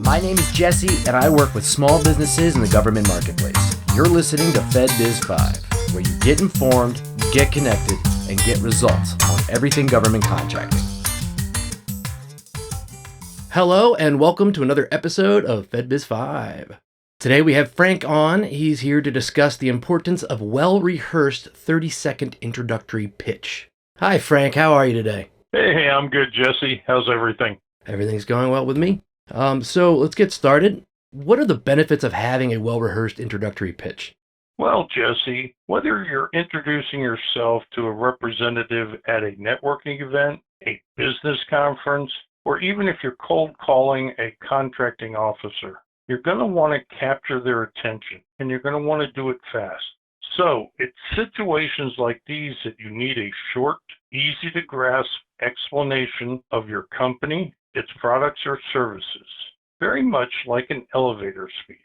My name is Jesse, and I work with small businesses in the government marketplace. You're listening to FedBiz'5, where you get informed, get connected, and get results on everything government contracting. Hello, and welcome to another episode of FedBiz'5. Today we have Frank on. He's here to discuss the importance of well-rehearsed 30-second introductory pitch. Hi, Frank. How are you today? Hey, I'm good, Jesse. How's everything? Everything's going well with me. So let's get started. What are the benefits of having a well-rehearsed introductory pitch? Well, Jesse, whether you're introducing yourself to a representative at a networking event, a business conference, or even if you're cold calling a contracting officer, you're going to want to capture their attention, and you're going to want to do it fast. So it's situations like these that you need a short, easy to grasp explanation of your company, its products or services, very much like an elevator speech.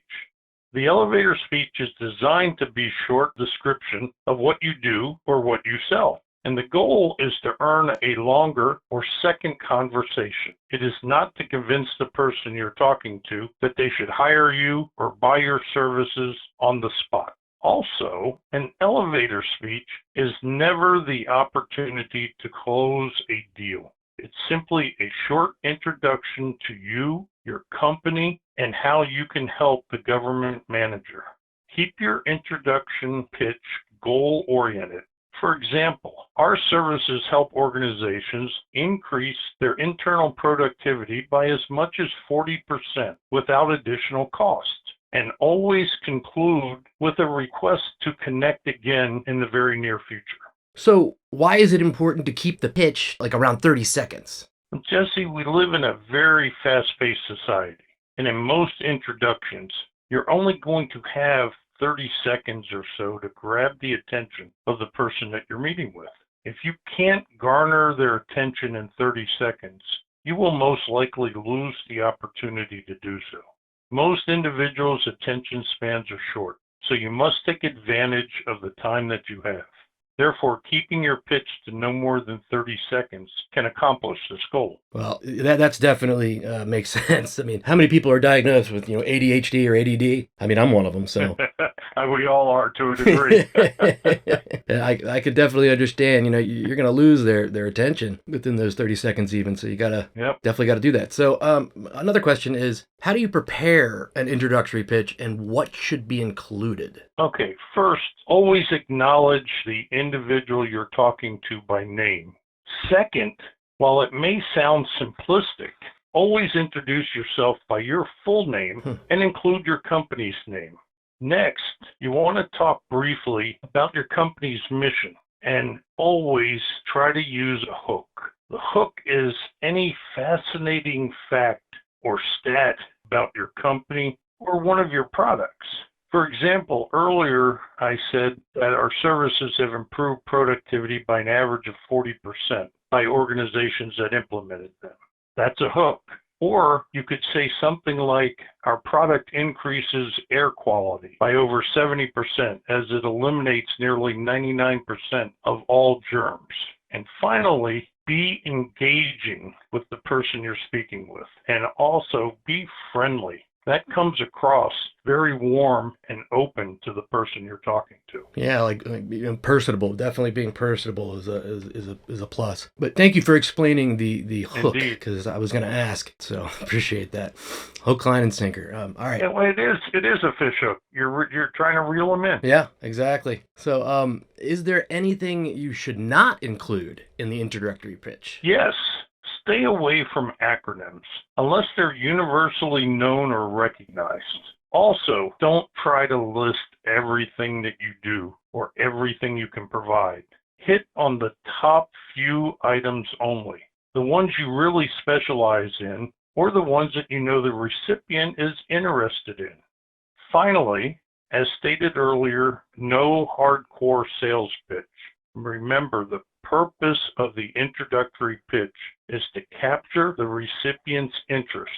The elevator speech is designed to be a short description of what you do or what you sell. And the goal is to earn a longer or second conversation. It is not to convince the person you're talking to that they should hire you or buy your services on the spot. Also, an elevator speech is never the opportunity to close a deal. It's simply a short introduction to you, your company, and how you can help the government manager. Keep your introduction pitch goal-oriented. For example, our services help organizations increase their internal productivity by as much as 40% without additional cost, and always conclude with a request to connect again in the very near future. So why is it important to keep the pitch around 30 seconds? Jesse, we live in a very fast-paced society, and in most introductions, you're only going to have 30 seconds or so to grab the attention of the person that you're meeting with. If you can't garner their attention in 30 seconds, you will most likely lose the opportunity to do so. Most individuals' attention spans are short, so you must take advantage of the time that you have. Therefore, keeping your pitch to no more than 30 seconds can accomplish this goal. Well, that's definitely makes sense. I mean, how many people are diagnosed with, ADHD or ADD? I mean, I'm one of them, so. We all are to a degree. I could definitely understand, you're going to lose their attention within those 30 seconds even, so you definitely got to do that. So another question is, how do you prepare an introductory pitch and what should be included? Okay, first, always acknowledge the individual you're talking to by name. Second, while it may sound simplistic, always introduce yourself by your full name and include your company's name. Next, you want to talk briefly about your company's mission and always try to use a hook. The hook is any fascinating fact or stat about your company or one of your products. For example, earlier I said that our services have improved productivity by an average of 40% by organizations that implemented them. That's a hook. Or you could say something like, our product increases air quality by over 70% as it eliminates nearly 99% of all germs. And finally, be engaging with the person you're speaking with, and also be friendly. That comes across very warm and open to the person you're talking to. Yeah, personable. Definitely being personable is a plus. But thank you for explaining the hook, because I was going to ask. So appreciate that. Hook, line, and sinker. All right. Yeah, well, it is a fish hook. You're trying to reel them in. Yeah, exactly. So, is there anything you should not include in the introductory pitch? Yes. Stay away from acronyms unless they're universally known or recognized. Also, don't try to list everything that you do or everything you can provide. Hit on the top few items only, the ones you really specialize in or the ones that you know the recipient is interested in. Finally, as stated earlier, no hardcore sales pitch. Remember, the purpose of the introductory pitch is to capture the recipient's interest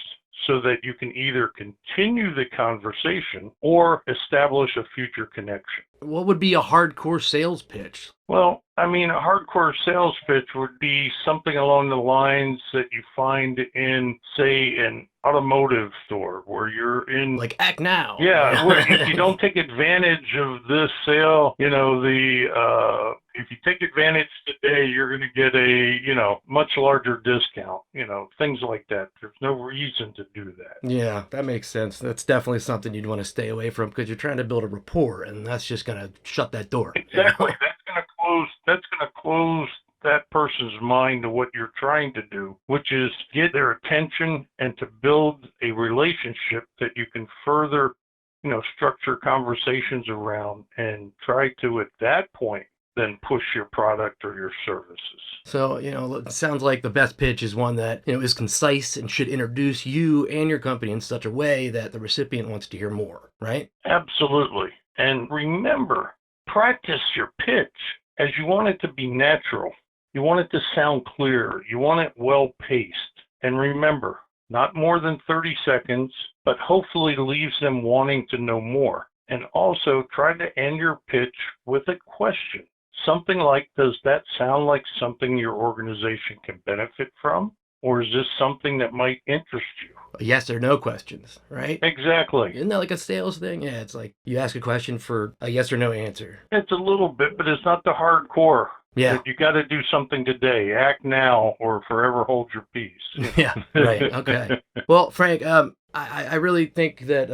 so that you can either continue the conversation or establish a future connection. What would be a hardcore sales pitch? Well, I mean, a hardcore sales pitch would be something along the lines that you find in, say, an automotive store where you're in... Like, act now. Yeah, where if you don't take advantage of this sale, if you take advantage today, you're going to get a, much larger discount, things like that. There's no reason to do that. Yeah, that makes sense. That's definitely something you'd want to stay away from because you're trying to build a rapport, and that's just going to shut that door. Exactly. That's going to close that person's mind to what you're trying to do, which is get their attention and to build a relationship that you can further, structure conversations around and try to, at that point, then push your product or your services. So, it sounds like the best pitch is one that, is concise and should introduce you and your company in such a way that the recipient wants to hear more, right? Absolutely. And remember, practice your pitch as you want it to be natural. You want it to sound clear. You want it well-paced. And remember, not more than 30 seconds, but hopefully leaves them wanting to know more. And also try to end your pitch with a question. Something like, does that sound like something your organization can benefit from? Or is this something that might interest you? Yes or no questions, right? Exactly. Isn't that like a sales thing? Yeah, it's like you ask a question for a yes or no answer. It's a little bit, but it's not the hardcore. Yeah. You got to do something today. Act now or forever hold your peace. Yeah, right. Okay. Well, Frank, I really think that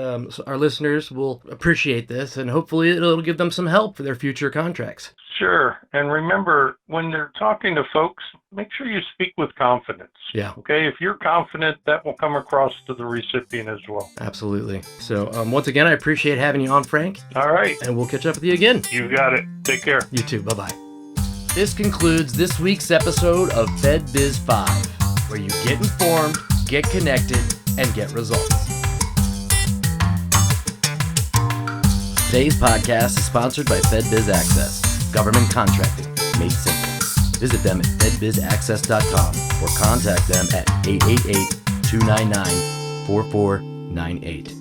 our listeners will appreciate this, and hopefully it'll give them some help for their future contracts. Sure. And remember, when they're talking to folks, make sure you speak with confidence. Yeah. Okay? If you're confident, that will come across to the recipient as well. Absolutely. So once again, I appreciate having you on, Frank. All right. And we'll catch up with you again. You got it. Take care. You too. Bye-bye. This concludes this week's episode of FedBiz'5, where you get informed, get connected, and get results. Today's podcast is sponsored by FedBiz Access, government contracting made simple. Visit them at fedbizaccess.com or contact them at 888-299-4498.